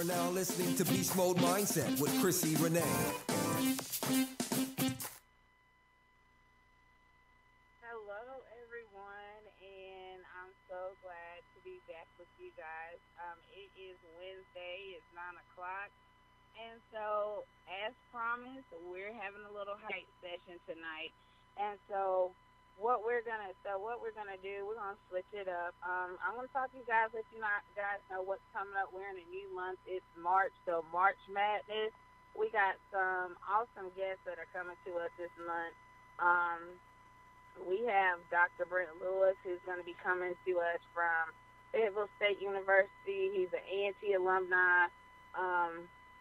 now listening to Beast Mode Mindset with Chrissy Renee. Hello, everyone, and I'm so glad to be back with you guys. It is Wednesday, it's 9 o'clock, and so, as promised, we're having a little hype session tonight, and so what we're gonna do, we're gonna switch it up. I'm gonna talk to you guys, let you guys know what's coming up. We're in a new month. It's March, so March Madness. We got some awesome guests that are coming to us this month. We have Dr. Brent Lewis, who's going to be coming to us from Fayetteville State University. He's an A&T alumni.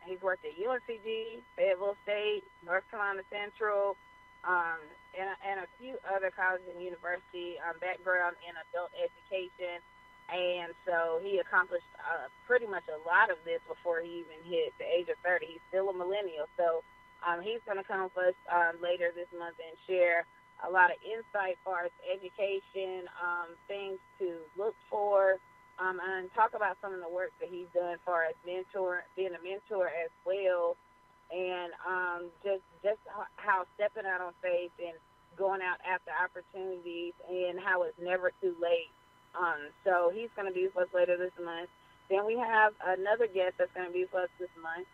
He's worked at UNCG, Fayetteville State, North Carolina Central, and a few other colleges and university, background in adult education. And so he accomplished pretty much a lot of this before he even hit the age of 30. He's still a millennial. So he's going to come with us later this month and share a lot of insight as far as education, things to look for, and talk about some of the work that he's done as far as being a mentor as well, and just how stepping out on faith and going out after opportunities and how it's never too late. So he's going to be with us later this month. Then we have another guest that's going to be with us this month.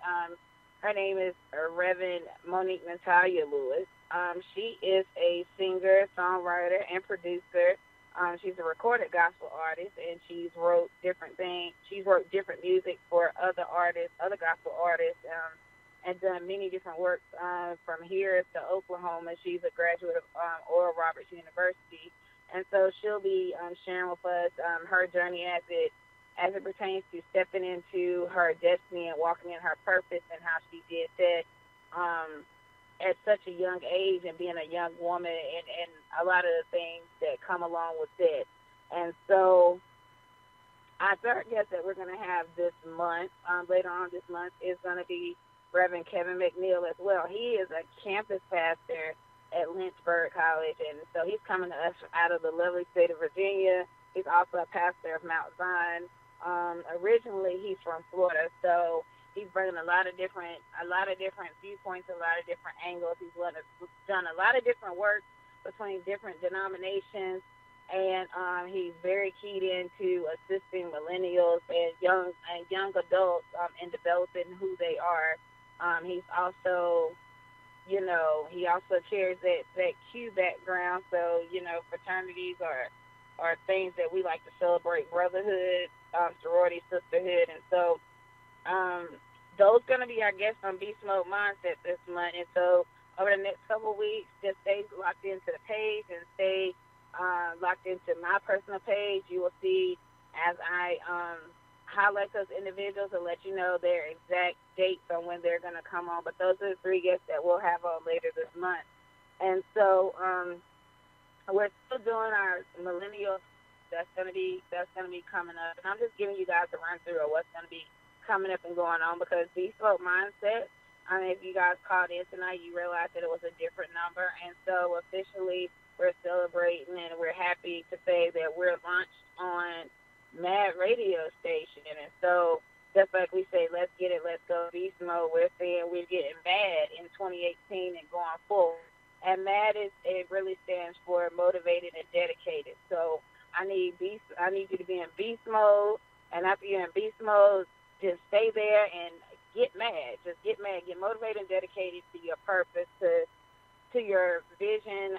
Her name is Reverend Monique Natalia Lewis. She is a singer, songwriter, and producer. She's a recorded gospel artist, and she's wrote different things. She's wrote different music for other artists, other gospel artists, and done many different works from here to Oklahoma. She's a graduate of Oral Roberts University, and so she'll be sharing with us her journey as it pertains to stepping into her destiny and walking in her purpose, and how she did that at such a young age, and being a young woman, and a lot of the things that come along with it. And so our third guest that we're going to have this month, later on this month, is going to be Reverend Kevin McNeil as well. He is a campus pastor at Lynchburg College, and so he's coming to us out of the lovely state of Virginia. He's also a pastor of Mount Zion. Originally, he's from Florida, so he's bringing a lot of different viewpoints, a lot of different angles. He's done a lot of different work between different denominations, and he's very keyed into assisting millennials and young adults in developing who they are. He's also, he also shares that Q background. So, fraternities are things that we like to celebrate: brotherhood, sorority, sisterhood, and so. Those going to be our guests on Beast Mode Mindset this month. And so over the next couple of weeks, just stay locked into the page and stay locked into my personal page. You will see as I highlight those individuals and let you know their exact dates on when they're going to come on. But those are the three guests that we'll have on later this month. And so we're still doing our millennial. That's going to be coming up. And I'm just giving you guys a run through of what's going to be coming up and going on, because Beast Mode Mindset, if you guys called in tonight, you realized that it was a different number. And so officially we're celebrating, and we're happy to say that we're launched on Mad Radio Station. And so just like we say, let's get it, let's go Beast Mode, we're saying we're getting mad in 2018 and going forward. And MAD it really stands for motivated and dedicated. So I need you to be in beast mode, and after you're in beast mode, just stay there and get mad. Just get mad. Get motivated and dedicated to your purpose, to your vision,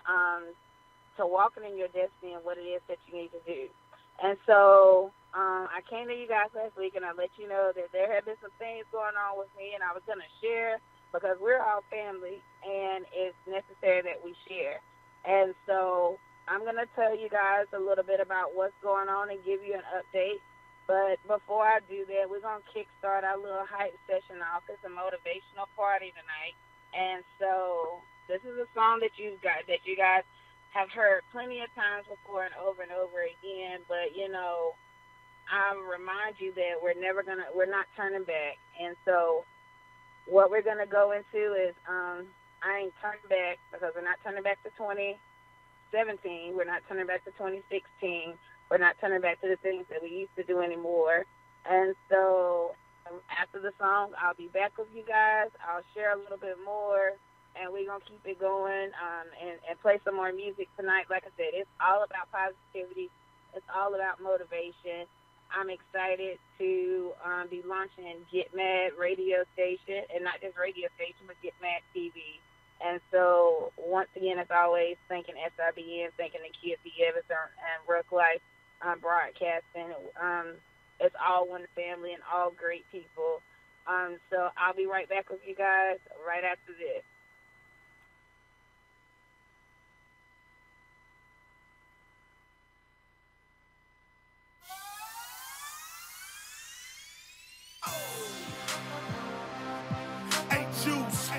to walking in your destiny and what it is that you need to do. And so I came to you guys last week, and I let you know that there have been some things going on with me, and I was going to share, because we're all family, and it's necessary that we share. And so I'm going to tell you guys a little bit about what's going on and give you an update. But before I do that, we're going to kickstart our little hype session off. It's a motivational party tonight. And so this is a song that you guys have heard plenty of times before and over again. But, I remind you that we're not turning back. And so what we're going to go into is I ain't turning back, because we're not turning back to 2017. We're not turning back to 2016. We're not turning back to the things that we used to do anymore. And so After the song, I'll be back with you guys. I'll share a little bit more, and we're going to keep it going and play some more music tonight. Like I said, it's all about positivity. It's all about motivation. I'm excited to be launching Get Mad radio station, and not just radio station, but Get Mad TV. And so, once again, as always, thanking SIBN, thanking the kids, the Evans, and Rook Life Broadcasting. It's all one family and all great people. So I'll be right back with you guys right after this. Hey, Juice.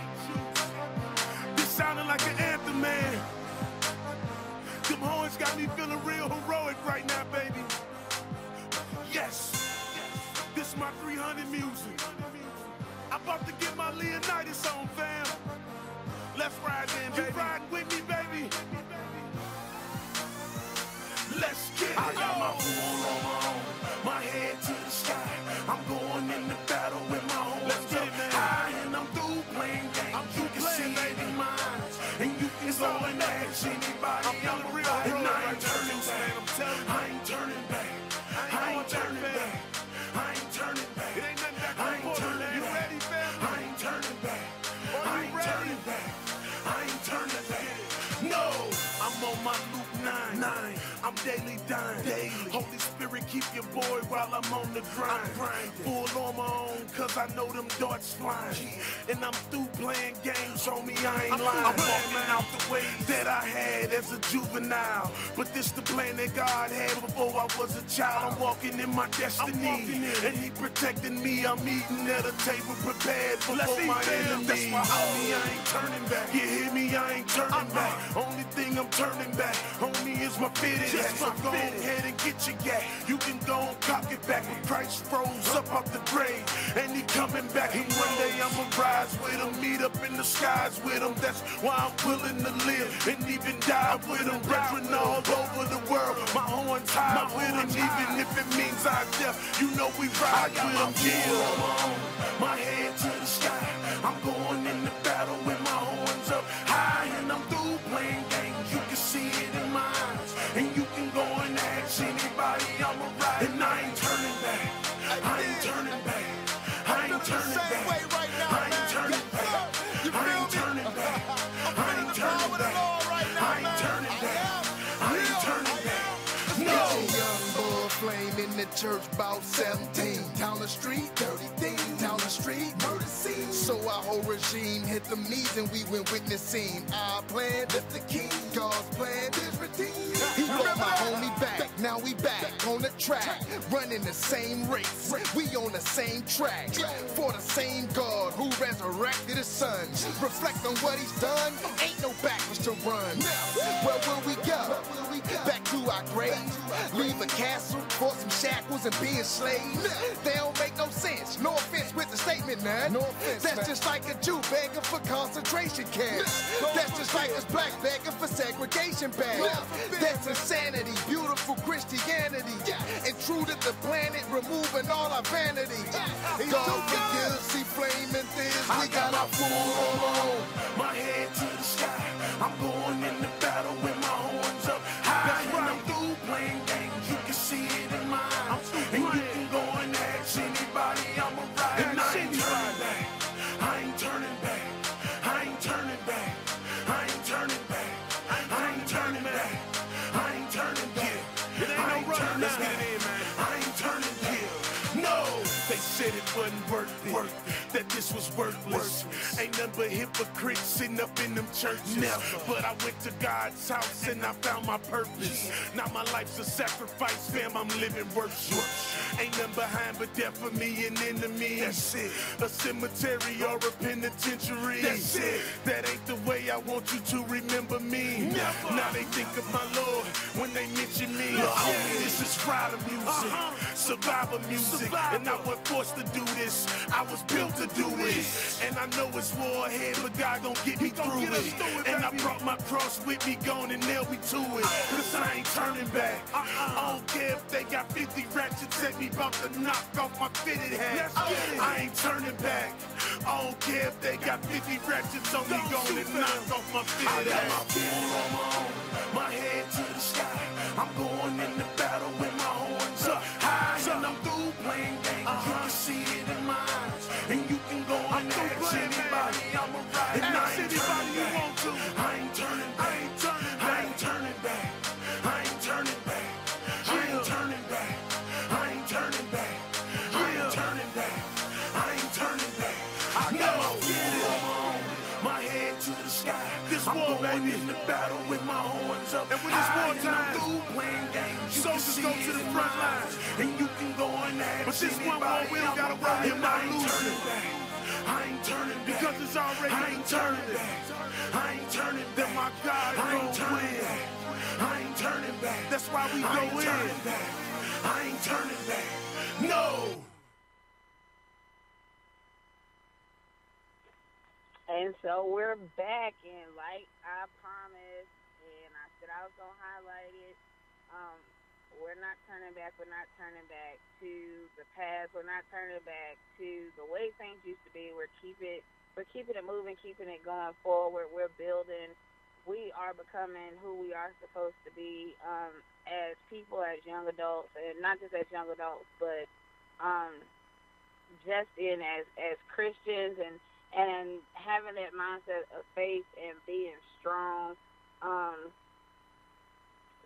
This sounding like an anthem, man. Them horns got me feeling real heroic right now, baby. Yes. This my 300 music. I'm about to get my Leonidas on, fam. Let's ride in, baby. You riding with me, baby? Let's get it. I got my full on my own, my head to the sky. I'm going in the battle with my horns up high, and I'm through playing games. You can see it in minds, and you can go and ask anybody. I'm a real hero, and I ain't turning back. I ain't turning back. I ain't turning back. I ain't turning back. It ain't nothing back. I ain't turning back. You ready, fam? I ain't turning back. I ain't turning back. I ain't turning back. No, I'm on my loop 9. I'm daily dying. Holy Spirit, keep your boy while I'm on the grind. Full on my own, cause I know them darts flying. And I'm through playing games, homie, I ain't lying. I'm walking out the way that I had as a juvenile. But this the plan that God had before I was a child. I'm walking in my destiny, and he protecting me. I'm eating at a table prepared for my enemies. That's why, homie, I ain't turning back. You hear me? I ain't turning back. Only thing I'm turning back, homie, is my fitted hat. So go ahead and get your gat. You can go and cock it back when Christ rose up out the grave, and he coming back. And one day I'ma rise with him, meet up in the skies with him. That's why I'm willing to live and even die with him. Brethren all over the world, my horns high with him. Even if it means I death, you know we ride with him. Yeah, my head to the sky. I'm going in the battle with my horns up high, and I'm through playing games. You can see it in my eyes, and you can go and ask anybody. I'm a ride, and I ain't turning back. I ain't turning back. I ain't turning back. I ain't turning back. I ain't turning back. I ain't turning back. I ain't turning back. I ain't turning back. No. Young boy flame in the church, about 17. Down the street, dirty things. Down the street, murder scene. So our whole regime hit the knees and we went witnessing. Our plan, lift the king. God's plan is redeemed. He brought my homie back. Now we back on the track, running the same race. We on the same track for the same God who resurrected his son. Reflect on what he's done. Ain't no backwards to run. Where will we go? Back to our grave. Leave a castle for some shackles and being slaves. They don't make no sense. No offense with the statement, man. No offense, that's just like a Jew begging for concentration camps. That's just like us black begging for segregation bags. That's insanity, beautiful Christianity. And true to the planet, removing all our vanity. God forgive us, see flaming things. We got my full on, my head to the sky. I'm going in the battle with my horns up high, and I'm through playing games. You can see it in my eyes, and you can go and ask anybody. I'm a ride, and I ain't turning back. I ain't turning back. I ain't turning back. I ain't turning back. I ain't turning back. I ain't turning back. I ain't turning back. I ain't turning back. No, they said it wasn't worth it, that this was worthless. Ain't nothing but hypocrites sitting up in them churches. But I went to God's house and I found my purpose. Now my life's a sacrifice, fam, I'm living worship. Ain't nothing behind but death for me and enemy. That's it. A cemetery or a penitentiary. That's it. That ain't the way I want you to remember me. Now they think of my Lord when they mention me. This is rider music, survivor music, and I wasn't forced to do this. I was built to do it, and I know it's war ahead, but God gon' get me through it. And I brought my cross with me, gone and nailed me to it. Cause I ain't turning back. I don't care if they got 50 ratchets at me, about to knock off my fitted hat. I ain't turning back. I don't care if they got 50 ratchets on me, gone and knock off my fitted hat. I got my full on my own, my head to the sky. I'm going in the battle with my horns up high, and I'm through playing games. You can see it in my eyes, and you can go and ask anybody I'm a ride. And I ain't turning back. I ain't turning back. I ain't turning back. I ain't turning back. I ain't turning back. I ain't turning back. I ain't turning back. I ain't turning back. I got my full on, my head to the sky. I'm going in the battle with my horns up. And when it's war time, through playing games, soldiers go to the front lines, and you can go and ask. But this one war, we don't gotta worry about losing. I ain't turning back. Because it's already I ain't turning back. I ain't turning back. My God, I ain't turning back. I ain't turning back. That's why we go in. I ain't turning back. No. And so we're back, and like I promised, and I said I was gonna highlight it. We're not turning back. We're not turning back to the past. We're not turning back to the way things used to be. We're keeping it moving, keeping it going forward. We're building. We are becoming who we are supposed to be as people, as young adults, and not just as young adults, but just as Christians and having that mindset of faith and being strong.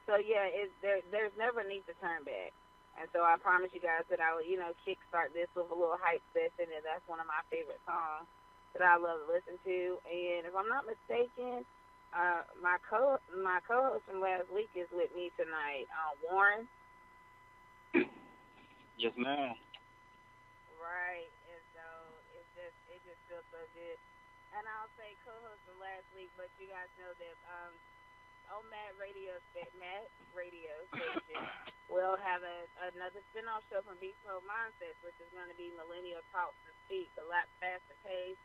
So yeah, there's never need to turn back. And so I promise you guys that I will, kickstart this with a little hype session, and that's one of my favorite songs that I love to listen to. And if I'm not mistaken, my co-host from last week is with me tonight, Warren. Yes, ma'am. Right, and so it just feels so good. And I'll say co-host from last week, but you guys know that on Mad Radio Station, we'll have another spin-off show from Beast Mode Mindsets, which is going to be Millennial Talks and Speak, a lot faster pace,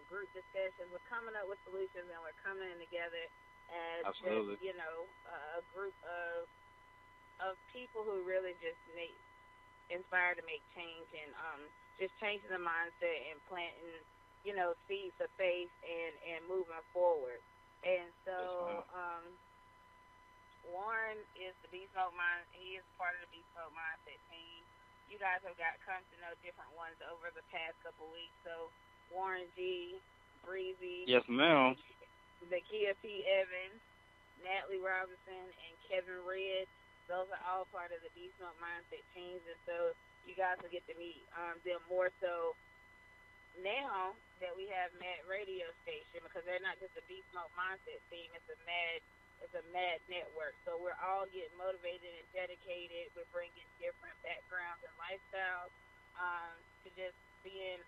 group discussions. We're coming up with solutions, and we're coming together as Absolutely. just, a group of people who really just inspired to make change and just changing the mindset and planting, seeds of faith and moving forward. And so, Warren is the Beast Mode Mind. He is part of the Beast Mode Mindset team. You guys have come to know different ones over the past couple weeks. So, Warren G, Breezy. Yes, ma'am. Zakia P. Evans, Natalie Robinson, and Kevin Red. Those are all part of the Beast Mode Mindset teams. And so, you guys will get to meet them more so now that we have Mad Radio Station, because they're not just a Beast Mode Mindset team, it's a Mad network. So we're all getting motivated and dedicated. We're bringing different backgrounds and lifestyles to just be an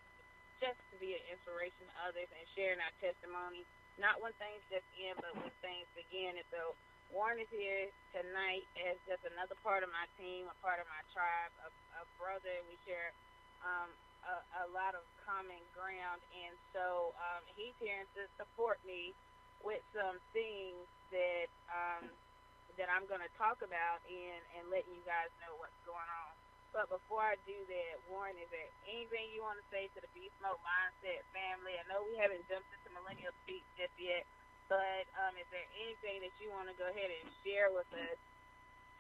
inspiration to others and sharing our testimony. Not when things just end, but when things begin. And so Warren is here tonight as just another part of my team, a part of my tribe, a brother. We share a lot of common ground, and so he's here to support me with some things that I'm going to talk about and letting you guys know what's going on. But before I do that, Warren, is there anything you want to say to the Beast Mode Mindset family? I know we haven't jumped into Millennial Speak just yet, but is there anything that you want to go ahead and share with us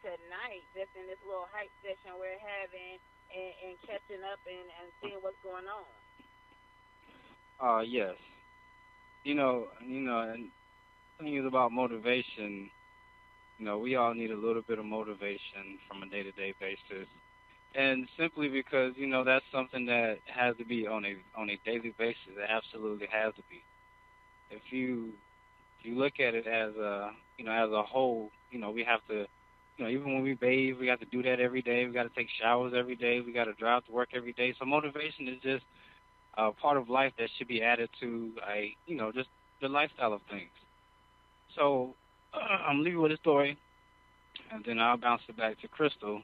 tonight, just in this little hype session we're having and catching up and seeing what's going on? Yes. And thing is about motivation, we all need a little bit of motivation from a day-to-day basis. And simply because, that's something that has to be on a daily basis. It absolutely has to be. If you look at it as a whole, we have to, even when we bathe, we got to do that every day. We got to take showers every day. We got to drive to work every day. So motivation is just a part of life that should be added to just the lifestyle of things. So I'm leaving with a story, and then I'll bounce it back to Crystal.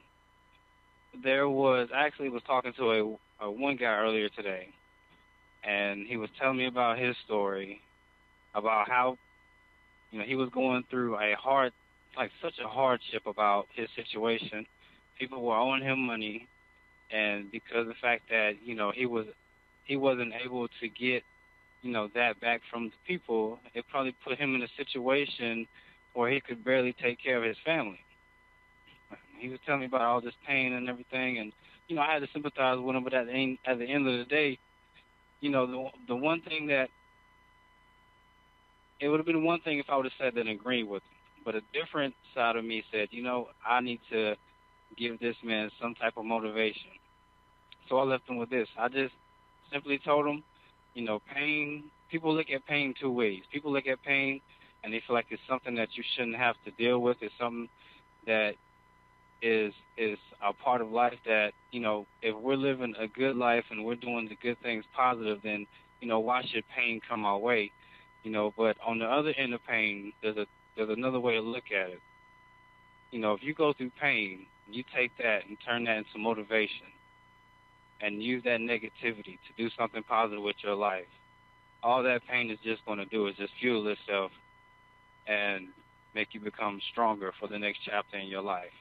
There was actually was talking to a one guy earlier today, and he was telling me about his story, about how he was going through such a hardship about his situation. People were owing him money, and because of the fact that he wasn't able to get that back from the people, it probably put him in a situation where he could barely take care of his family. He was telling me about all this pain and everything, and I had to sympathize with him. But at the end of the day, the one thing that it would have been one thing if I would have said that and agreed with him. But a different side of me said, I need to give this man some type of motivation. So I left him with this. I just simply told him, pain, people look at pain two ways. People look at pain and they feel like it's something that you shouldn't have to deal with. It's something that is a part of life that, if we're living a good life and we're doing the good things positive, then, why should pain come our way? But on the other end of pain, there's another way to look at it. If you go through pain, you take that and turn that into motivation and use that negativity to do something positive with your life. All that pain is just going to do is just fuel itself and make you become stronger for the next chapter in your life.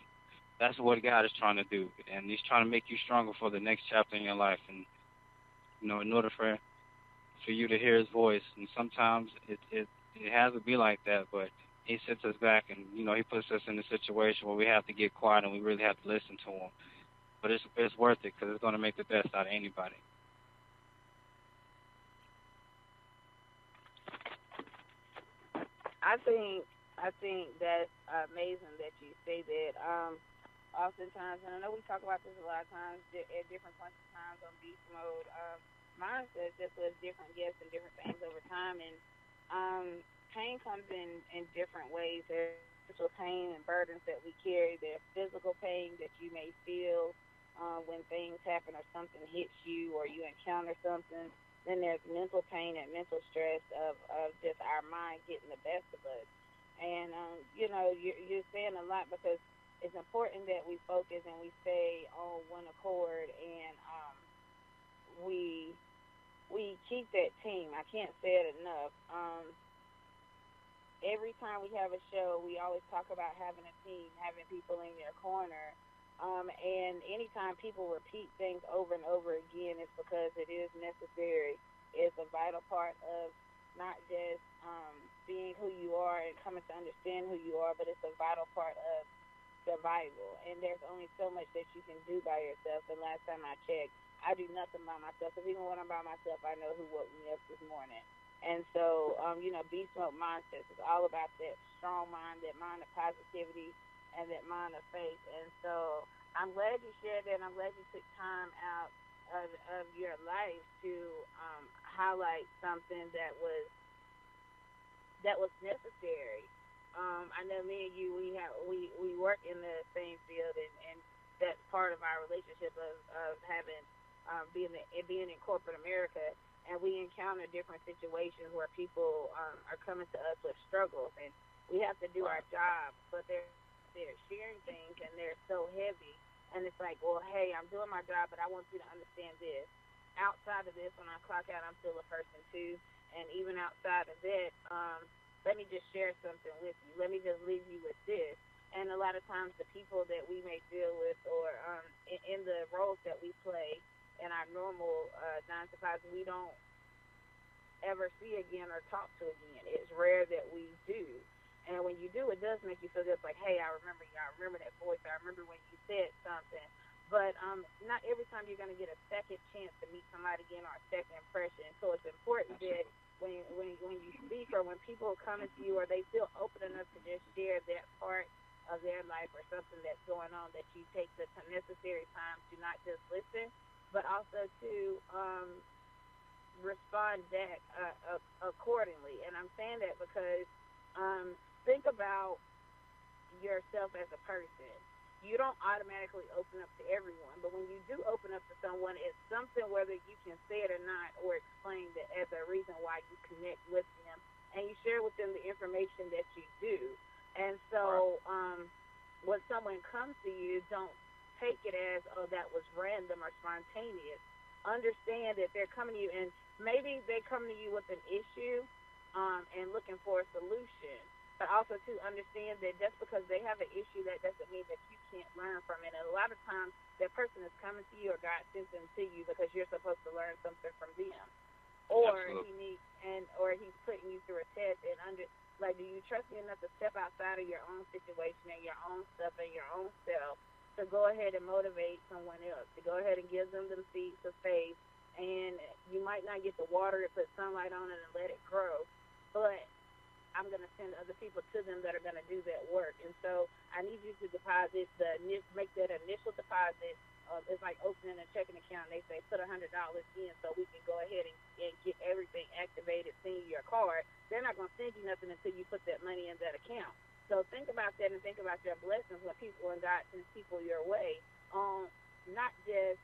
That's what God is trying to do, and He's trying to make you stronger for the next chapter in your life. And in order for you to hear His voice, and sometimes it has to be like that, but He sits us back and He puts us in a situation where we have to get quiet and we really have to listen to Him. But it's worth it because it's going to make the best out of anybody. I think that's amazing that you say that. Oftentimes, and I know we talk about this a lot of times at different points in times on Beast Mode. Mindset just with different gifts and different things over time, and pain comes in different ways. There's physical pain and burdens that we carry. There's physical pain that you may feel when things happen or something hits you or you encounter something. Then there's mental pain and mental stress of just our mind getting the best of us. And, you're saying a lot because it's important that we focus and we stay on one accord and we keep that team. I can't say it enough. Every time we have a show, we always talk about having a team, having people in your corner. And anytime people repeat things over and over again, it's because it is necessary. It's a vital part of not just being who you are and coming to understand who you are, but it's a vital part of survival. And there's only so much that you can do by yourself. And last time I checked, I do nothing by myself. Because even when I'm by myself, I know who woke me up this morning. And so, Beast Mode Mindset is all about that strong mind, that mind of positivity, and that mind of faith. And so I'm glad you shared that, and I'm glad you took time out of your life to highlight something that was necessary. I know me and you, we work in the same field, and that's part of our relationship of having being in corporate America, and we encounter different situations where people are coming to us with struggles, and we have to do our job, but they're sharing things and they're so heavy, and it's like, well, hey, I'm doing my job, but I want you to understand this. Outside of this, when I clock out, I'm still a person too, and even outside of that, let me just share something with you. Let me just leave you with this. And a lot of times the people that we may deal with or in the roles that we play in our normal 9 to 5, we don't ever see again or talk to again. It's rare that we do. And when you do, it does make you feel good. It's like, hey, I remember you. I remember that voice. I remember when you said something. But not every time you're going to get a second chance to meet somebody again or a second impression. So it's important that when you speak or when people come to you or they feel open enough to just share that part of their life or something that's going on, that you take the necessary time to not just listen, but also to respond back accordingly. And I'm saying that because think about yourself as a person. You don't automatically open up to everyone, but when you do open up to someone, it's something, whether you can say it or not, or explain that as a reason why you connect with them, and you share with them the information that you do. And when someone comes to you, don't take it as, oh, that was random or spontaneous. Understand that they're coming to you, and maybe they come to you with an issue and looking for a solution. But also, to understand that just because they have an issue, that doesn't mean that you can't learn from it. And a lot of times, that person is coming to you, or God sends them to you because you're supposed to learn something from them, or or he's putting you through a test. And do you trust me enough to step outside of your own situation and your own stuff and your own self to go ahead and motivate someone else, to go ahead and give them seeds of faith? And you might not get the water to put sunlight on it and let it grow, but I'm going to send other people to them that are going to do that work. And so I need you to make that initial deposit. It's like opening a checking account. They say put $100 in so we can go ahead and get everything activated, send you your card. They're not going to send you nothing until you put that money in that account. So think about that and think about your blessings when God sends people your way. Not just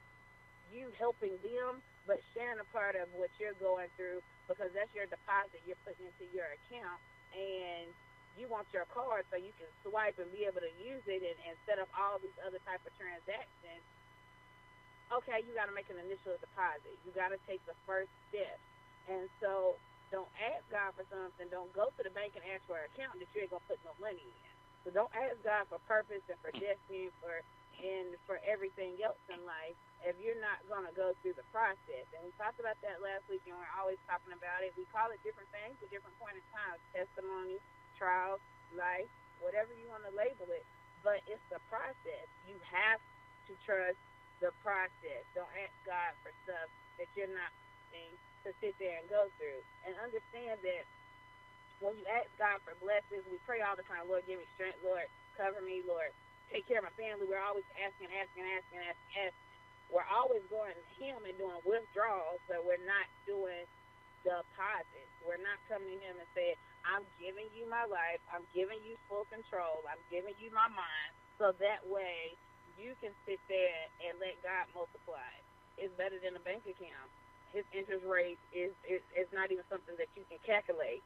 you helping them, but sharing a part of what you're going through, because that's your deposit you're putting into your account. And you want your card so you can swipe and be able to use it and set up all these other type of transactions. Okay, you got to make an initial deposit. You got to take the first step. And so don't ask God for something. Don't go to the bank and ask for an account that you ain't going to put no money in. So don't ask God for purpose and for destiny and for everything else in life if you're not going to go through the process. And we talked about that last week, and we're always talking about it. We call it different things at different point in time: testimony, trials, life, whatever you want to label it. But it's the process. You have to trust the process. Don't ask God for stuff that you're not willing to sit there and go through. And understand that when you ask God for blessings, we pray all the time, Lord, give me strength, Lord, cover me, Lord, take care of my family. We're always asking. We're always going to Him and doing withdrawals, but we're not doing deposits. We're not coming to Him and saying, I'm giving you my life. I'm giving you full control. I'm giving you my mind, so that way you can sit there and let God multiply it. It's better than a bank account. His interest rate is not even something that you can calculate.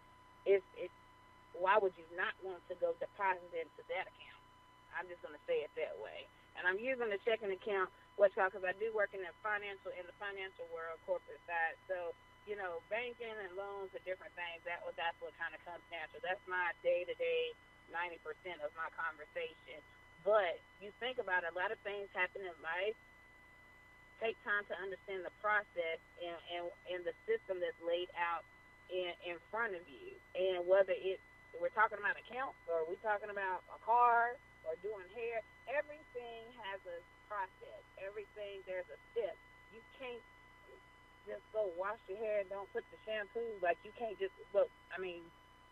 Why would you not want to go deposit into that account? I'm just going to say it that way. And I'm using the checking account, because I do work in the financial world, corporate side. So, banking and loans are different things. That's what kind of comes natural. That's my day-to-day 90% of my conversation. But you think about it, a lot of things happen in life. Take time to understand the process and the system that's laid out in front of you. And whether we're talking about accounts, or we're talking about a car, or doing hair, everything has a process. Everything, there's a step. You can't just go wash your hair and don't put the shampoo. Like, you can't just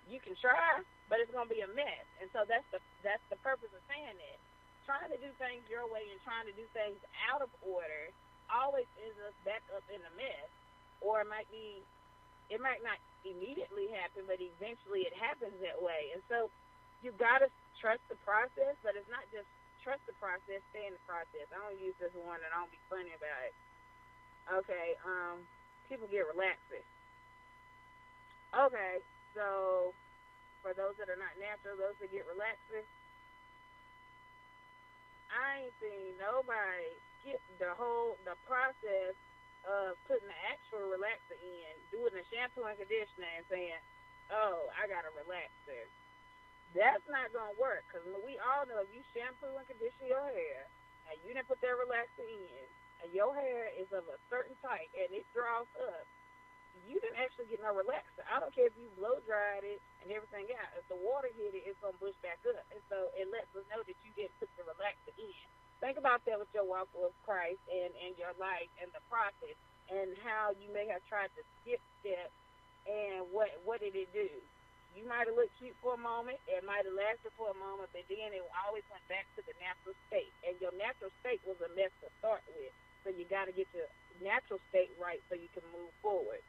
you can try, but it's going to be a mess. And so that's the purpose of saying it. Trying to do things your way and trying to do things out of order always ends us back up in a mess. Or it might not immediately happen, but eventually it happens that way. And so you got to trust the process, but it's not just trust the process, stay in the process. I don't use this one and I don't be funny about it. Okay, people get relaxers. Okay, so for those that are not natural, those that get relaxers, I ain't seen nobody skip the process of putting the actual relaxer in, doing the shampoo and conditioner and saying, oh, I got a relaxer. That's not going to work, because we all know if you shampoo and condition your hair and you didn't put that relaxer in and your hair is of a certain type and it draws up, you didn't actually get no relaxer. I don't care if you blow dried it and everything out. If the water hit it, it's going to bush back up. And so it lets us know that you didn't put the relaxer in. Think about that with your walk with Christ and your life and the process, and how you may have tried to skip steps, and what did it do? You might have looked cute for a moment. It might have lasted for a moment, but then it always went back to the natural state. And your natural state was a mess to start with. So you got to get your natural state right so you can move forward.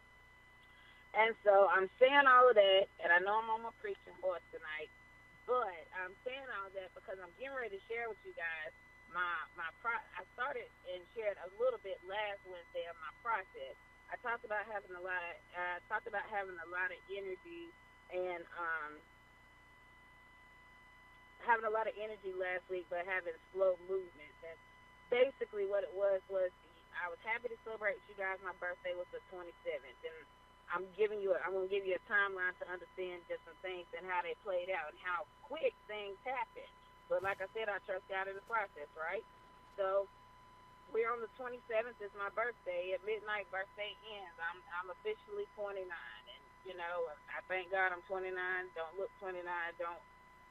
And so I'm saying all of that, and I know I'm on my preaching horse tonight, but I'm saying all that because I'm getting ready to share with you guys I started and shared a little bit last Wednesday of my process. I talked about having a lot of energy and having a lot of energy last week, but having slow movements. And basically what it was I was happy to celebrate you guys. My birthday was the 27th, and I'm going to give you a timeline to understand just some things and how they played out and how quick things happen. But like I said, I trust God in the process, right? So we're on the 27th. It's my birthday. At midnight, birthday ends. I'm officially 29, and I thank God I'm 29. Don't look 29. Don't,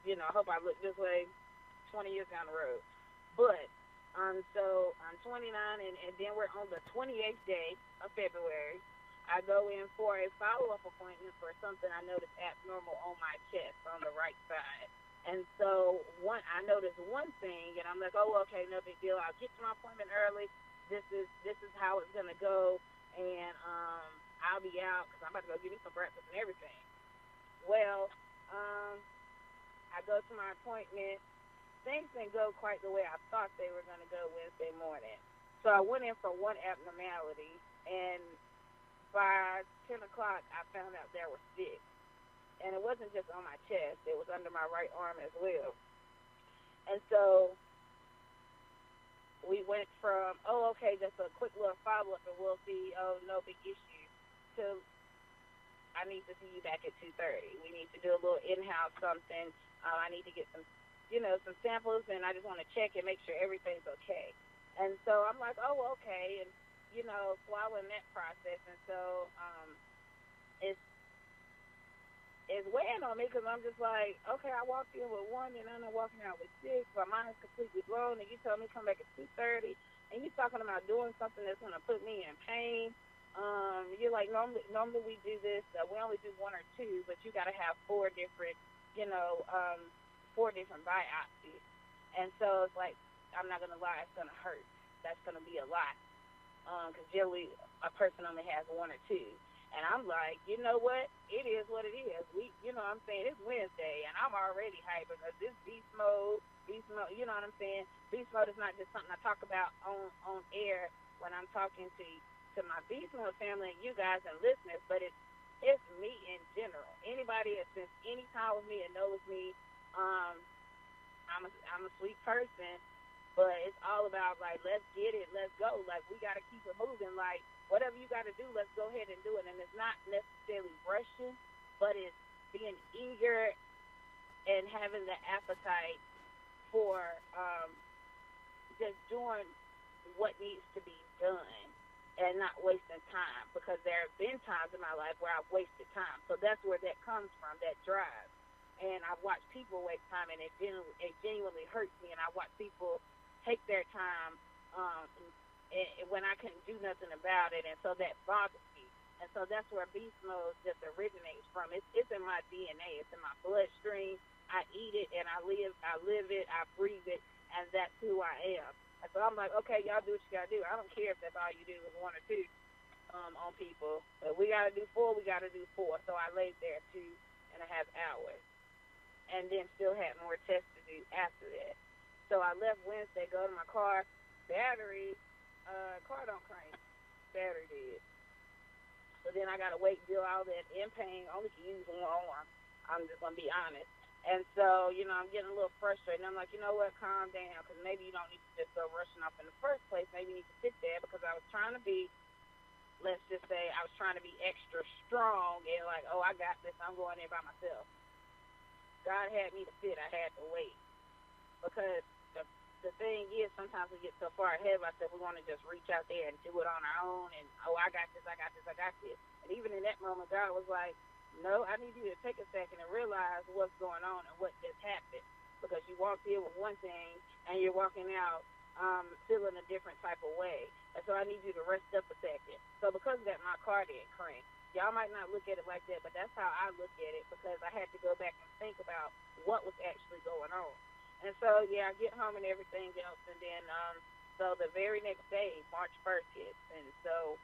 I hope I look this way 20 years down the road. But so I'm 29, and then we're on the 28th day of February. I go in for a follow-up appointment for something I noticed abnormal on my chest on the right side. And so I noticed one thing, and I'm like, oh, okay, no big deal. I'll get to my appointment early. This is how it's going to go, and I'll be out because I'm about to go get me some breakfast and everything. Well, I go to my appointment. Things didn't go quite the way I thought they were going to go Wednesday morning. So I went in for one abnormality, and by 10 o'clock, I found out there were 6. And it wasn't just on my chest. It was under my right arm as well. And so we went from, oh, okay, just a quick little follow-up, and we'll see, oh, no big issue, to I need to see you back at 2:30. We need to do a little in-house something. I need to get some samples, and I just want to check and make sure everything's okay. And so I'm like, oh, okay, and, swallowing that process. And so it's weighing on me because I'm just like, okay, I walked in with 1, and I'm walking out with 6. My mind is completely blown, and you told me to come back at 2:30, and you're talking about doing something that's going to put me in pain. You're like, normally we do this. We only do 1 or 2, but you got to have 4 different, 4 different biopsies. And so it's like, I'm not going to lie, it's going to hurt. That's going to be a lot. Because generally a person only has 1 or 2. And I'm like, you know what? It is what it is. I'm saying? It's Wednesday, and I'm already hyper because this beast mode, you know what I'm saying? Beast mode is not just something I talk about on air when I'm talking to my beast mode family and you guys and listeners, but it's me in general. Anybody that spends any time with me and knows me, I'm a sweet person, but it's all about, like, let's get it, let's go. Like, we got to keep it moving. Like, whatever you got to do, let's go ahead and do it. And it's not necessarily rushing, but it's being eager and having the appetite for just doing what needs to be done and not wasting time, because there have been times in my life where I've wasted time. So that's where that comes from, that drive. And I've watched people waste time, and it genuinely hurts me. And I watch people take their time when I couldn't do nothing about it, and so that bothers me. And so that's where beast mode just originates from. It's in my DNA. It's in my bloodstream. I eat it, and I live it, I breathe it, and that's who I am. And so I'm like, okay, y'all do what you got to do. I don't care if that's all you do is 1 or 2 on people. But we got to do 4, we got to do 4. So I laid there 2.5 hours and then still had more tests to do after that. So I left Wednesday, go to my car, battery, car don't crank, battery did. So then I got to wait, do all that in pain, only can use 1 arm. I'm just going to be honest. And so, I'm getting a little frustrated. And I'm like, you know what, calm down, because maybe you don't need to just go rushing off in the first place. Maybe you need to sit there, because I was trying to be, let's just say, I was trying to be extra strong and like, oh, I got this. I'm going in by myself. God had me to sit. I had to wait. Because the thing is, sometimes we get so far ahead of ourselves, we want to just reach out there and do it on our own. And, oh, I got this, I got this, I got this. And even in that moment, God was like, no, I need you to take a second and realize what's going on and what just happened. Because you walked in with one thing and you're walking out feeling a different type of way. And so I need you to rest up a second. So because of that, my car didn't crank. Y'all might not look at it like that, but that's how I look at it, because I had to go back and think about what was actually going on. And so, yeah, I get home and everything else. And then, so the very next day, March 1st hits. And so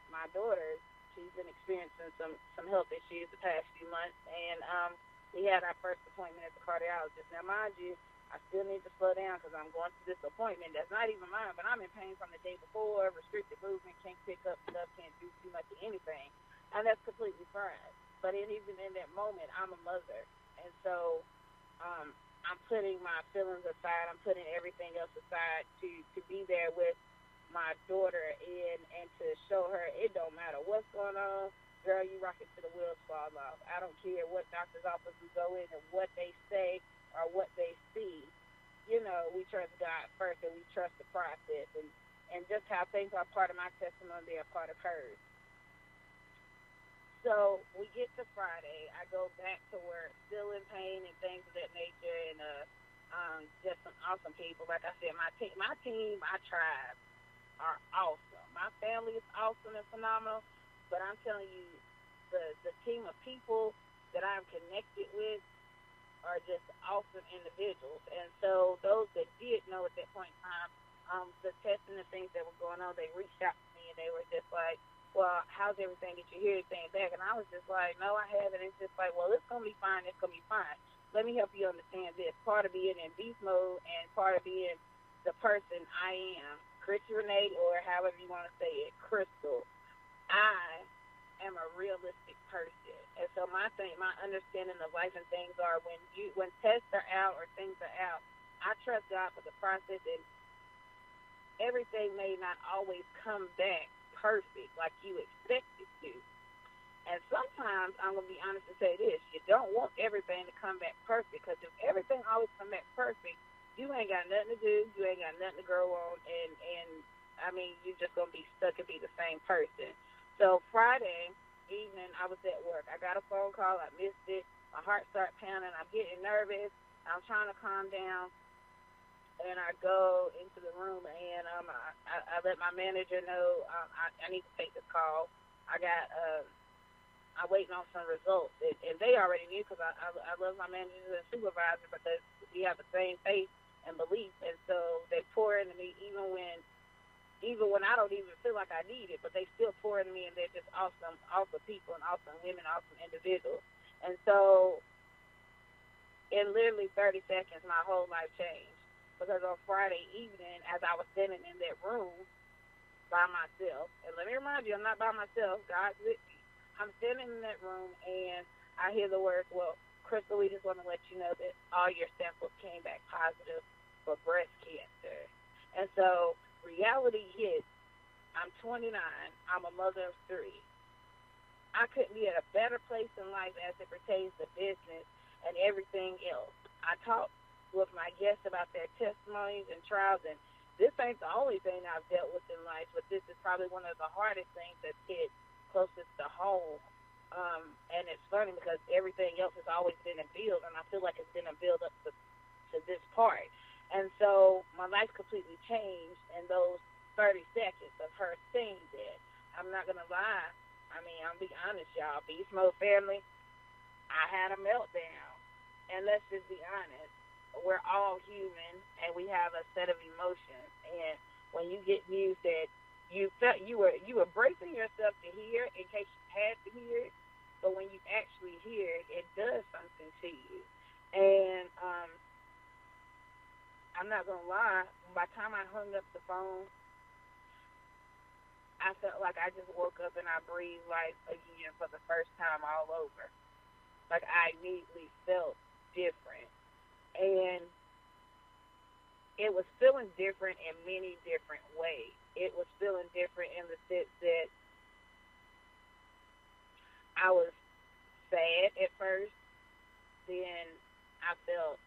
my daughter, she's been experiencing some health issues the past few months, and we had our first appointment at the cardiologist. Now, mind you, I still need to slow down because I'm going to this appointment that's not even mine, but I'm in pain from the day before, restricted movement, can't pick up stuff, can't do too much of anything, and that's completely fine. But even in that moment, I'm a mother, and so putting my feelings aside. I'm putting everything else aside to be there with my daughter and to show her it don't matter what's going on. Girl, you rock it till the wheels fall off. I don't care what doctor's office we go in and what they say or what they see. You know, we trust God first and we trust the process. And just how things are part of my testimony, they are part of hers. So we get to Friday. I go back to work, still in pain and things of that nature, and just some awesome people. Like I said, my team, my tribe are awesome. My family is awesome and phenomenal, but I'm telling you, the team of people that I'm connected with are just awesome individuals. And so those that did know at that point in time, the testing and things that were going on, they reached out to me and they were just like, well, how's everything? Did you hear anything back? And I was just like, no, I haven't. It's just like, well, it's going to be fine. It's going to be fine. Let me help you understand this. Part of being in beast mode and part of being the person I am, Chrissy Renee, or however you want to say it, Crystal, I am a realistic person. And so my understanding of life and things are when tests are out or things are out, I trust God for the process, and everything may not always come back perfect like you expect it to. And sometimes I'm going to be honest and say this, you don't want everything to come back perfect, because if everything always come back perfect, you ain't got nothing to do, you ain't got nothing to grow on, and I mean, you're just going to be stuck and be the same person. So Friday evening, I was at work. I got a phone call, I missed it, my heart started pounding, I'm getting nervous, I'm trying to calm down. And I go into the room, and I let my manager know I need to take this call. I'm waiting on some results. And they already knew, because I love my manager and supervisor, because we have the same faith and belief. And so they pour into me even when I don't even feel like I need it, but they still pour into me, and they're just awesome people and awesome women, awesome individuals. And so in literally 30 seconds, my whole life changed. Because on Friday evening, as I was sitting in that room by myself, and let me remind you, I'm not by myself. God's with me. I'm sitting in that room, and I hear the words, well, Crystal, we just want to let you know that all your samples came back positive for breast cancer. And so reality hit. I'm 29. I'm a mother of 3. I couldn't be at a better place in life as it pertains to business and everything else. I talked with my guests about their testimonies and trials, and this ain't the only thing I've dealt with in life, but this is probably one of the hardest things that's hit closest to home. And it's funny because everything else has always been a build, and I feel like it's been a build up to this part. And so my life completely changed in those 30 seconds of her saying that. I'm not going to lie. I mean, I'll be honest, y'all. Beast Mode family, I had a meltdown. And let's just be honest. We're all human, and we have a set of emotions. And when you get news that you felt you were bracing yourself to hear in case you had to hear it, but when you actually hear it, it does something to you. And I'm not gonna lie. By the time I hung up the phone, I felt like I just woke up and I breathed life again for the first time all over. Like I immediately felt different. And it was feeling different in many different ways. It was feeling different in the sense that I was sad at first, then I felt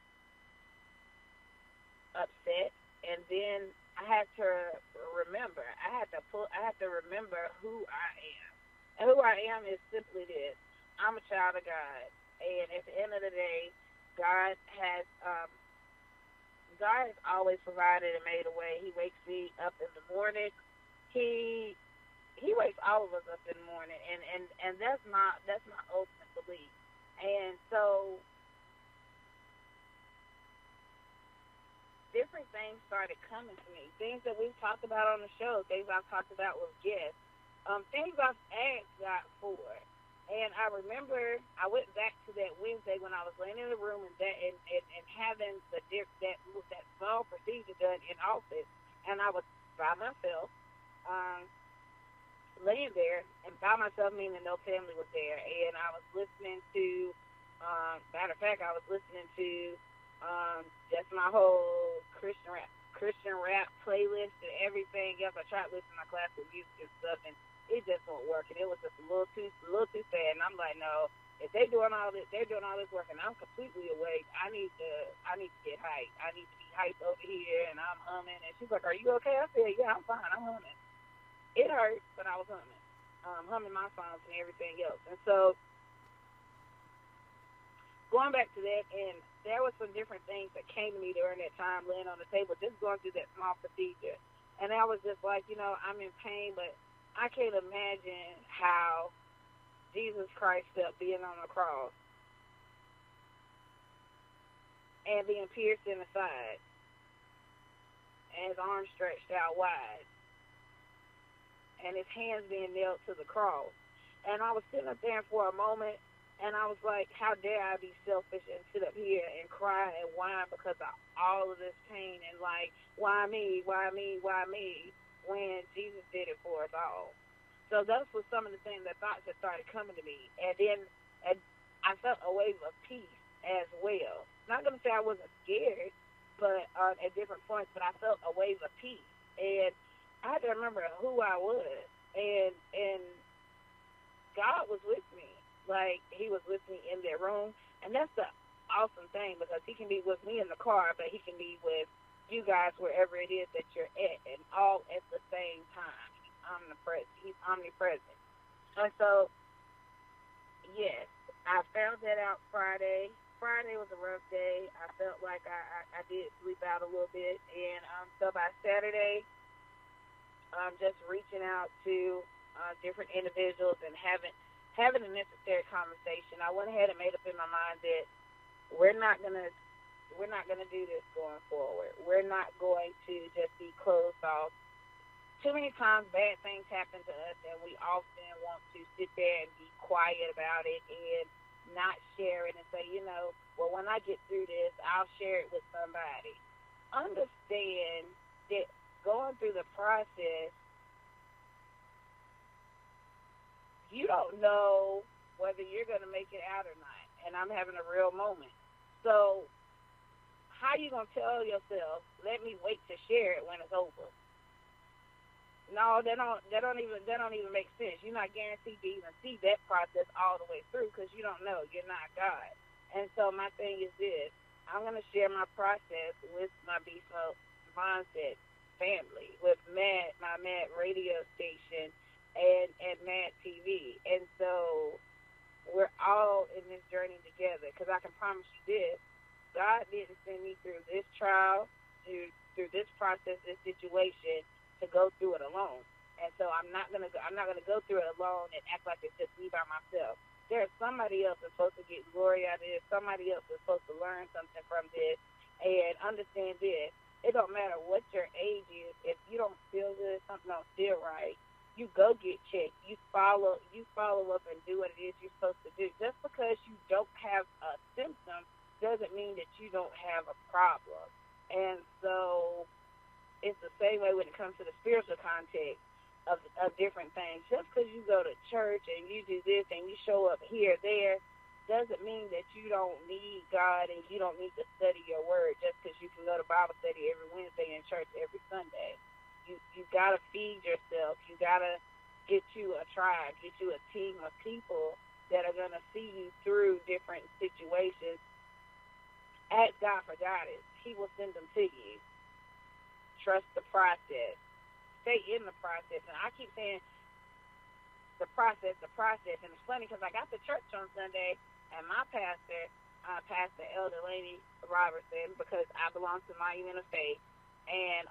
upset, and then I had to remember. I had to remember who I am. And who I am is simply this. I'm a child of God. And at the end of the day, God has always provided and made a way. He wakes me up in the morning. He wakes all of us up in the morning, and that's my ultimate belief. And so different things started coming to me. Things that we've talked about on the show, things I've talked about with guests, things I've asked God for. And I remember I went back to that Wednesday when I was laying in the room and having that small procedure done in office, and I was by myself, laying there, and by myself meaning no family was there, and I was listening to, matter of fact, I was listening to Just my whole Christian rap playlist and everything else. I tried listening to my classical music and stuff, and it just wasn't working. It was just a little too sad. And I'm like, no, if they're doing all this work, and I'm completely awake. I need to get hyped. I need to be hyped over here, and I'm humming. And she's like, "Are you okay?" I said, "Yeah, I'm fine. I'm humming." It hurt, but I was humming, humming my songs and everything else. And so going back to that, and there was some different things that came to me during that time, laying on the table, just going through that small procedure. And I was just like, I'm in pain, but I can't imagine how Jesus Christ felt being on the cross and being pierced in the side and his arms stretched out wide and his hands being nailed to the cross. And I was sitting up there for a moment, and I was like, how dare I be selfish and sit up here and cry and whine because of all of this pain and like, why me, when Jesus did it for us all. So those were some of the things, that thoughts that started coming to me. And then I felt a wave of peace as well. Not going to say I wasn't scared, but at different points, but I felt a wave of peace. And I had to remember who I was. And God was with me. Like, he was with me in that room. And that's the awesome thing, because he can be with me in the car, but he can be with you guys wherever it is that you're at, and all at the same time. He's omnipresent. And so, yes, I found that out Friday. Friday was a rough day. I felt like I did sleep out a little bit. And so by Saturday, just reaching out to different individuals and having a necessary conversation. I went ahead and made up in my mind that we're not gonna do this going forward. We're not going to just be closed off. Too many times bad things happen to us, and we often want to sit there and be quiet about it and not share it and say, well, when I get through this, I'll share it with somebody. Understand that going through the process, you don't know whether you're going to make it out or not. And I'm having a real moment. So how you going to tell yourself, let me wait to share it when it's over? No, that don't even make sense. You're not guaranteed to even see that process all the way through, because you don't know. You're not God. And so my thing is this. I'm going to share my process with my Beast Mode Mindset family, with Matt, my Matt radio station, and Matt TV. And so we're all in this journey together, because I can promise you this. God didn't send me through this trial, through this process, this situation, to go through it alone. And so I'm not gonna go through it alone and act like it's just me by myself. There's somebody else that's supposed to get glory out of this. Somebody else is supposed to learn something from this. And understand this: it don't matter what your age is. If you don't feel good, something don't feel right, you go get checked. You follow up and do what it is you're supposed to do. Just because you don't have a symptom doesn't mean that you don't have a problem. And so it's the same way when it comes to the spiritual context of different things. Just because you go to church and you do this and you show up here, there, doesn't mean that you don't need God and you don't need to study your word just because you can go to Bible study every Wednesday and church every Sunday. You got to feed yourself. You got to get you a tribe, get you a team of people that are going to see you through different situations. Ask God for guidance. He will send them to you. Trust the process. Stay in the process. And I keep saying the process. And it's funny because I got to church on Sunday, and my pastor, Pastor Elder Laney Robertson, because I belong to Monument of Faith, and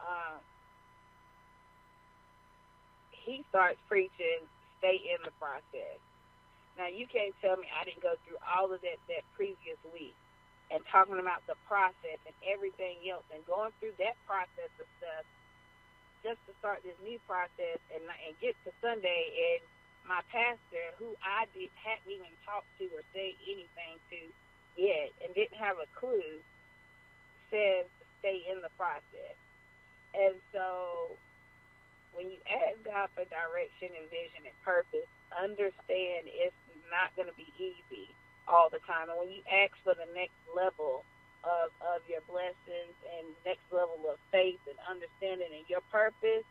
he starts preaching, stay in the process. Now, you can't tell me I didn't go through all of that previous week, and talking about the process and everything else, and going through that process of stuff just to start this new process and get to Sunday. And my pastor, who I hadn't even talked to or said anything to yet and didn't have a clue, says stay in the process. And so when you ask God for direction and vision and purpose, understand it's not going to be easy all the time. And when you ask for the next level of purpose,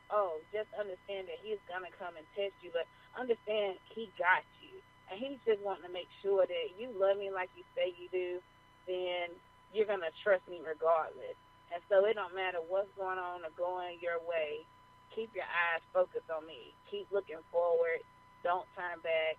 oh, just understand that he's going to come and test you, but understand he got you. And he's just wanting to make sure that you love me like you say you do, then you're going to trust me regardless. And so it don't matter what's going on or going your way. Keep your eyes focused on me. Keep looking forward. Don't turn back.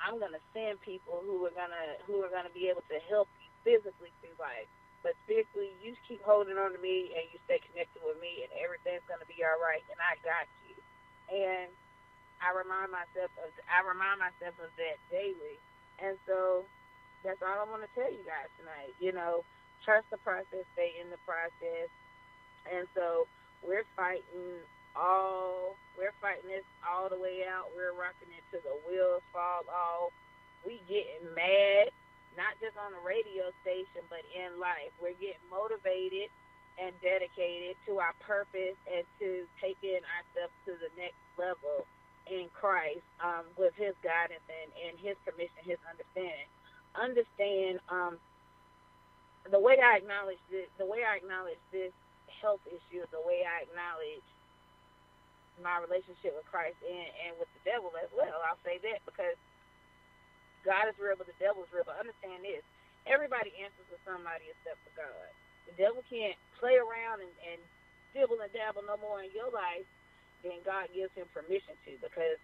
I'm going to send people who are going to be able to help you physically through life. But spiritually, you keep holding on to me and you stay connected with me, and everything's going to be all right, and I got you. And I remind myself of that daily. And so that's all I want to tell you guys tonight. Trust the process, stay in the process. And so we're fighting this all the way out. We're rocking it till the wheels fall off. We getting mad, not just on the radio station, but in life. We're getting motivated and dedicated to our purpose and to taking ourselves to the next level in Christ, with his guidance and his permission, his understanding. Understand the way I acknowledge this health issue, the way I acknowledge my relationship with Christ and with the devil as well. I'll say that because God is real, but the devil is real. But understand this: everybody answers to somebody except for God. The devil can't play around and dibble and dabble no more in your life than God gives him permission to, because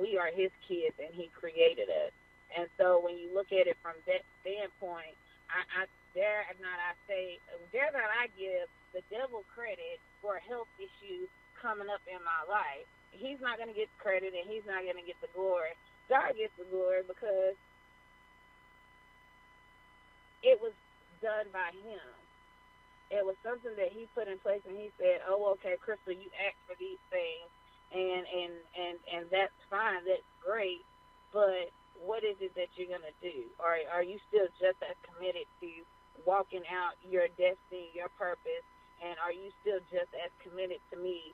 we are his kids and he created us. And so when you look at it from that standpoint, I dare not give the devil credit for a health issue coming up in my life. He's not going to get the credit and he's not going to get the glory. God gets the glory because it was done by him. It was something that he put in place, and he said, "Oh, okay, Crystal, you asked for these things, and that's fine, that's great, but what is it that you're gonna do? Are you still just as committed to walking out your destiny, your purpose, and are you still just as committed to me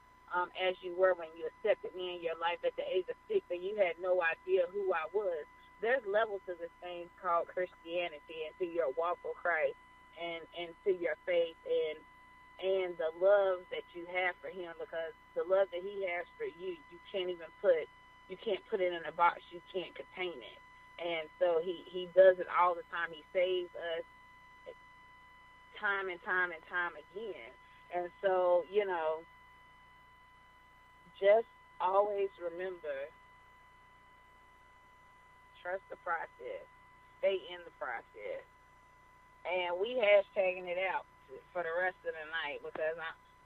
as you were when you accepted me in your life at the age of 6, and you had no idea who I was?" There's levels to this thing called Christianity, and to your walk with Christ. And to your faith and the love that you have for him, because the love that he has for you, you can't put it in a box. You can't contain it. And so he does it all the time. He saves us time and time and time again. And so, just always remember, trust the process. Stay in the process. And we hashtagging it out for the rest of the night, because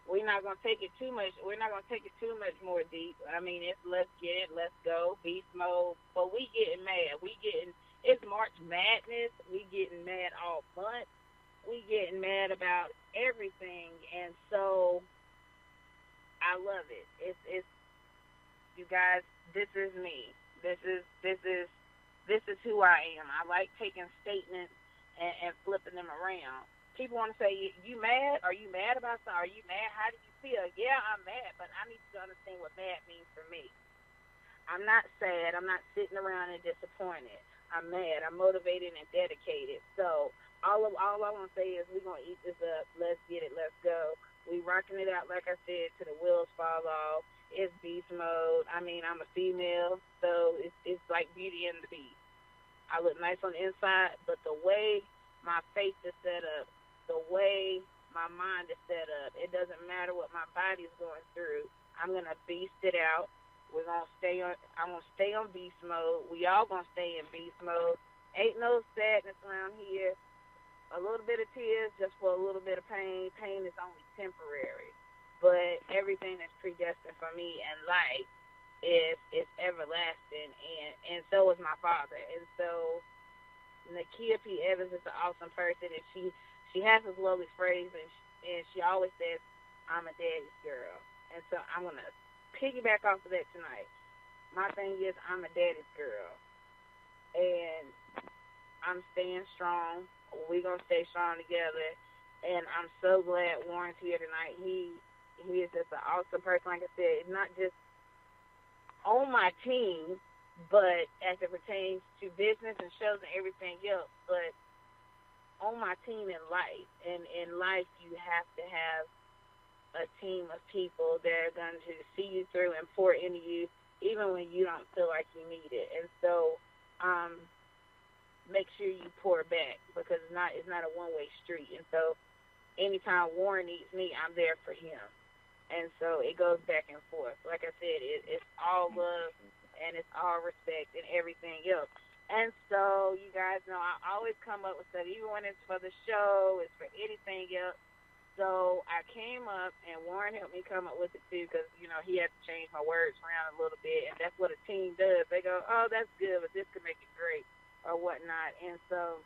we're not gonna take it too much. We're not gonna take it too much more deep. I mean, it's let's get it, let's go, beast mode. But we getting mad. It's March Madness. We getting mad all month. We getting mad about everything, and so I love it. It's you guys. This is me. This is who I am. I like taking statements and flipping them around. People want to say, you mad? Are you mad about something? Are you mad? How do you feel? Yeah, I'm mad, but I need to understand what mad means for me. I'm not sad. I'm not sitting around and disappointed. I'm mad. I'm motivated and dedicated. So all I want to say is we're going to eat this up. Let's get it. Let's go. We rocking it out, like I said, till the wheels fall off. It's beast mode. I mean, I'm a female, so it's like Beauty and the Beast. I look nice on the inside, but the way my face is set up, the way my mind is set up, it doesn't matter what my body's going through. I'm going to beast it out. I'm going to stay on beast mode. We all going to stay in beast mode. Ain't no sadness around here. A little bit of tears just for a little bit of pain. Pain is only temporary. But everything that's predestined for me in life is everlasting, and so is my father. And so Nakia P. Evans is an awesome person, and she has this lovely phrase, and she always says, "I'm a daddy's girl." And so I'm going to piggyback off of that tonight. My thing is, I'm a daddy's girl, and I'm staying strong. We're going to stay strong together, and I'm so glad Warren's here tonight. He is just an awesome person. Like I said, it's not just on my team, but as it pertains to business and shows and everything else, but on my team in life. And in life, you have to have a a team of people that are going to see you through and pour into you even when you don't feel like you need it. And so make sure you pour back, because it's not a one-way street. And so anytime Warren needs me, I'm there for him. And so it goes back and forth. Like I said, it's all love and it's all respect and everything else. And so you guys know I always come up with stuff, even when it's for the show, it's for anything else. So I came up, and Warren helped me come up with it too, because, you know, he had to change my words around a little bit, and that's what a team does. They go, oh, that's good, but this could make it great or whatnot. And so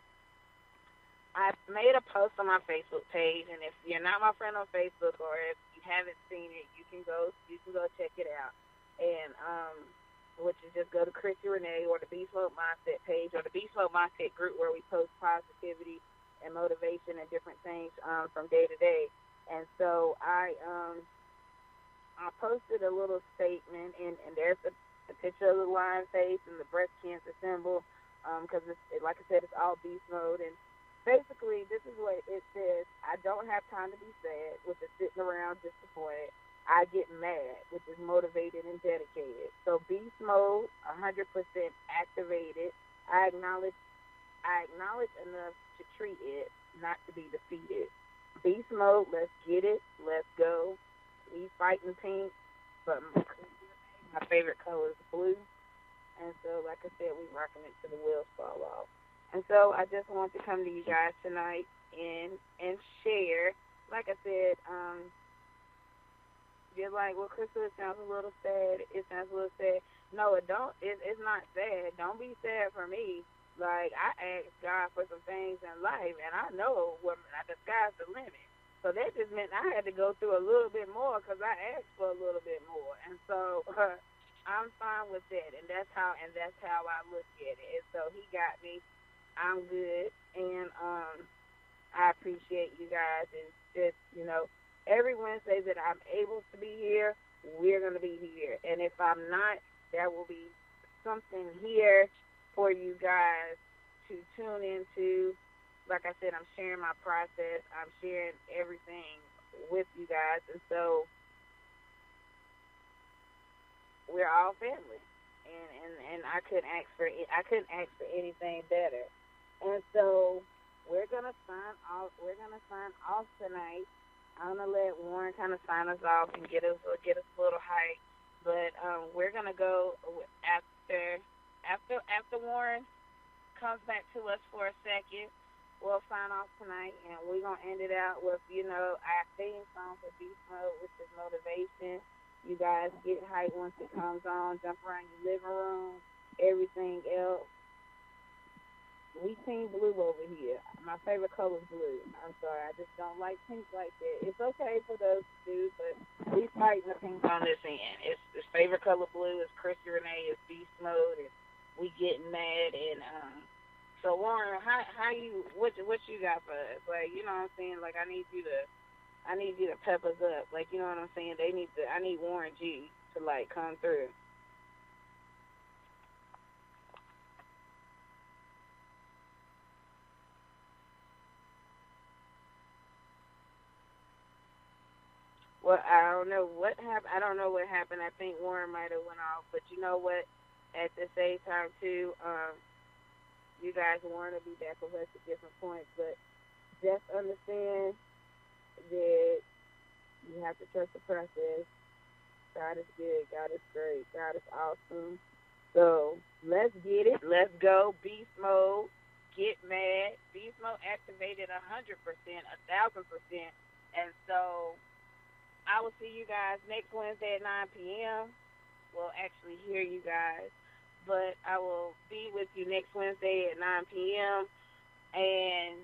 I made a post on my Facebook page, and if you're not my friend on Facebook, or if you haven't seen it, you can go check it out. And which is just go to Chrissy Renee or the Beast Mode Mindset page or the Beast Mode Mindset group, where we post positivity and motivation and different things from day to day. And so I posted a little statement, and there's a picture of the lion face and the breast cancer symbol, because like I said, it's all beast mode. And basically, this is what it says: I don't have time to be sad, which is sitting around disappointed. I get mad, which is motivated and dedicated. So beast mode, 100% activated. I acknowledge enough to treat it, not to be defeated. Beast mode, let's get it, let's go. We fighting pink, but my favorite color is blue. And so, like I said, we rocking it till the wheels fall off. And so I just want to come to you guys tonight and share. Like I said, you're like, well, Crystal, it sounds a little sad. It sounds a little sad. No, it don't. It's not sad. Don't be sad for me. Like, I asked God for some things in life, and I know the sky's the limit. So that just meant I had to go through a little bit more, because I asked for a little bit more. And so I'm fine with that, and that's how I look at it. And so he got me. I'm good, and I appreciate you guys. And just, you know, every Wednesday that I'm able to be here, we're going to be here. And if I'm not, there will be something here for you guys to tune into. Like I said, I'm sharing my process. I'm sharing everything with you guys. And so we're all family. And I couldn't ask for anything better. And so we're gonna sign off tonight. I'm gonna let Warren kind of sign us off and get us a little hype. But we're gonna go after Warren comes back to us for a second. We'll sign off tonight, and we're going to end it out with, you know, our theme song for Beast Mode, which is motivation. You guys get hype once it comes on. Jump around your living room, everything else. We team blue over here. My favorite color is blue. I'm sorry, I just don't like pink like that. It's okay for those two, but we fighting the pink on this end. It's favorite color blue. It's Chrissy Renee. It's Beast Mode, and we getting mad. And so Warren, what you got for us? Like, you know what I'm saying? Like, I need you to pep us up. Like, you know what I'm saying? I need Warren G to like come through. Well, I don't know what happened. I think Warren might have went off, but you know what? At the same time too, you guys want to be back with us at different points, but just understand that you have to trust the process. God is good. God is great. God is awesome. So let's get it. Let's go. Beast mode. Get mad. Beast mode activated 100%, 1,000%. And so I will see you guys next Wednesday at 9 p.m. We'll actually hear you guys. But I will be with you next Wednesday at 9 p.m. And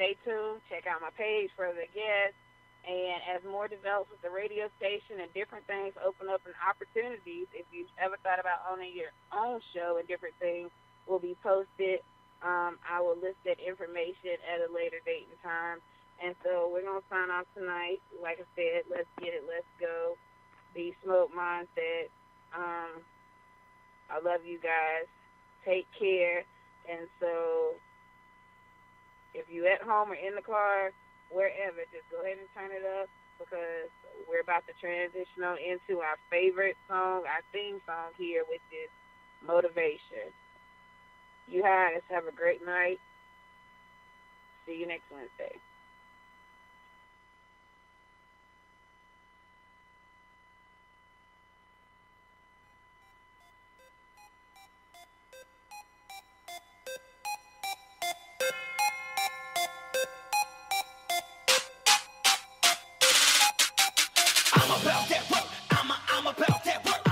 stay tuned. Check out my page for the guests. And as more develops with the radio station and different things open up and opportunities, if you've ever thought about owning your own show and different things will be posted, I will list that information at a later date and time. And so we're going to sign off tonight. Like I said, let's get it. Let's go. Be Smoke Mindset. I love you guys. Take care. And so if you're at home or in the car, wherever, just go ahead and turn it up because we're about to transition on into our favorite song, our theme song here, which is Motivation. You guys have a great night. See you next Wednesday. I'm about that work. I'm about that work.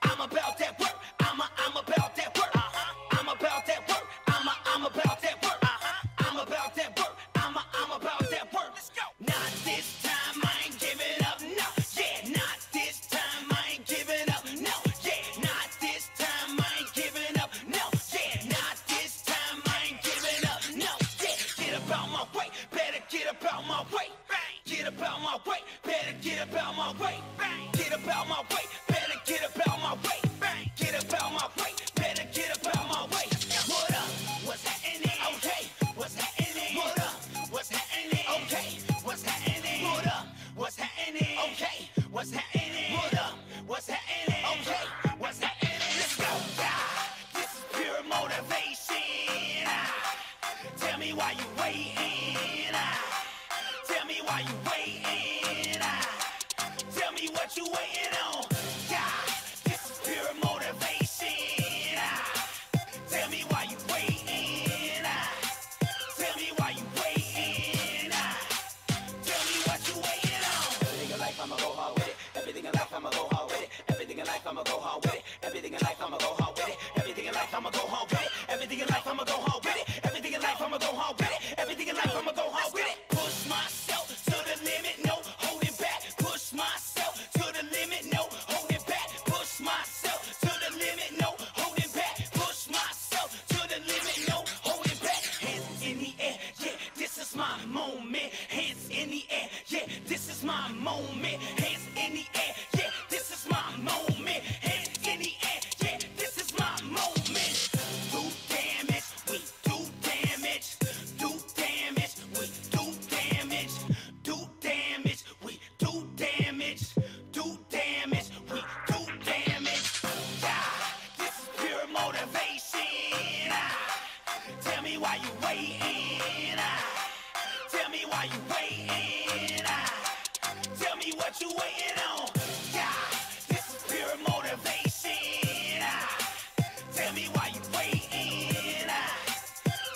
I'm about that work. I'm about that work. I'm about that work. I'm about that work. I'm about that work. I'm about that work. Let's go. Not this time, I ain't giving up. No, yeah. Not this time, I ain't giving up. No, yeah. Not this time, I ain't giving up. No, yeah. Not this time, I ain't giving up. No, yeah. Get about my way. Better get about my way. Get about my way. Better get about my way. Get about my way. Better get about my way. Get about my way. Better get about my way. What up? What's happening? Okay. What's happening? What up? What's happening? Okay. What's happening? What up? What's happening? Okay. What's happening? What up? What's happening? Okay. What's happening? Let's go. This is pure motivation. Tell me why you waiting. Tell me why you waiting. Tell me what you waiting on. This is pure motivation. Tell me why you waiting. Tell me why you waiting. Tell me what you waiting on. Everything in life I'ma go hard with it. Everything in life I'ma go hard with it. Everything in life I'ma go hard with it. Everything in life I'ma go hard with it. Everything in life I'ma go hard with it. Everything in life I'ma go hard with it. Everything in life I'ma go hard with it. Everything in life I'ma go hard with it. Push myself to the limit, no holding back. Push myself to the limit, no holding back. Push myself to the limit, no holding back. Push myself to the limit, no holding back. Hands in the air, yeah, this is my moment. Hands in the air, yeah, this is my moment. Hands in the air, yeah, this is my moment. Hands in the air, yeah, this is my moment. Do damage, we do damage. Do damage, we do damage. Do damage, we do damage. Do damage, we do damage. This is pure motivation. Tell me why you waiting. Tell me why you waiting. Tell me what you waiting on. This is pure motivation. Tell me why you waiting.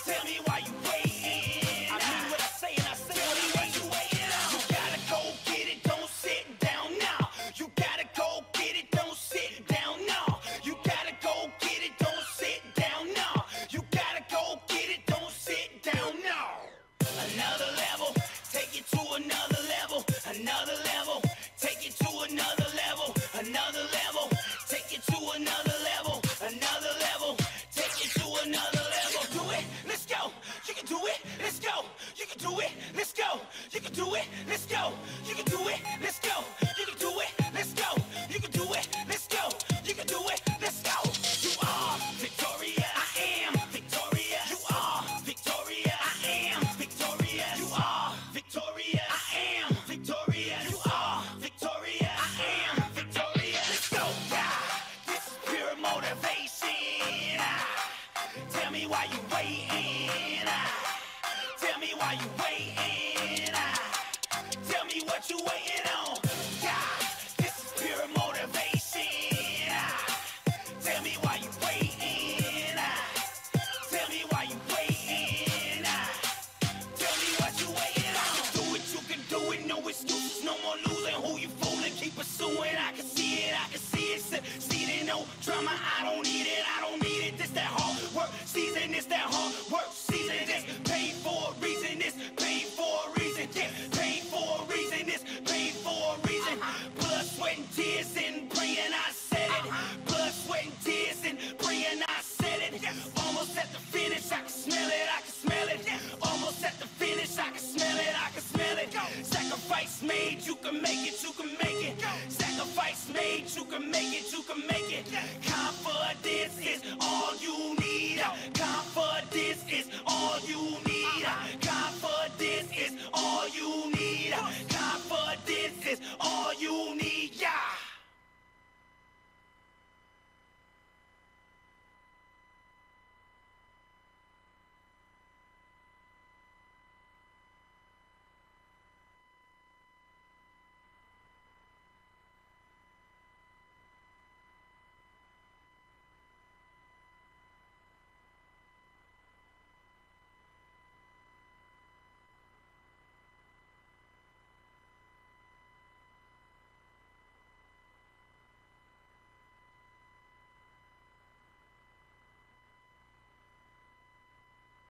Tell me why you waiting. I mean what I say and I say what you waiting on. You gotta go get it, don't sit down now. You gotta go get it, don't sit down now. You gotta go get it, don't sit down now. You gotta go get it, don't sit down now. Another level, take it to another level. Another level, take it to another level. Another level, take it to another level. Another level, take it to another level. Do it, let's go. You can do it, let's go. You can do it, let's go. You can do it, let's go. You can do it, let's go. You can do it, let's go. You can do it, let's go. You can do it, let's go. You are Victoria, I am Victoria. You are Victoria, I am Victoria. You are Victoria, I am Victoria. You are Victoria, I am Victoria. Let's go. This is pure motivation. Tell me why you waiting. Tell me why you waiting. Tell me what you waiting on. This is pure motivation. Tell me why you waiting. Tell me why you waiting. Tell me what you waiting on. Do it, you can do it. No excuses, no more losing. Who you fooling? Keep pursuing. I can see it, I can see it. Succeeding, no drama. I don't need it, I don't need it. This that hard work season. This that hard work season. This paid for a reason. This paid for a reason. Yeah, paid for a reason. This paid for a reason. Blood, sweat, and tears and praying I said it. Blood, sweat, and tears and praying I said it. Almost at the finish, I can smell it, I can smell it. Almost at the finish, I can smell it, I can smell it. Sacrifice made, you can make it, you can make it. Sacrifice made, you can make it, you can make it. Confidence is all you need. Confidence is all you need. Confidence is all you need. Confidence is all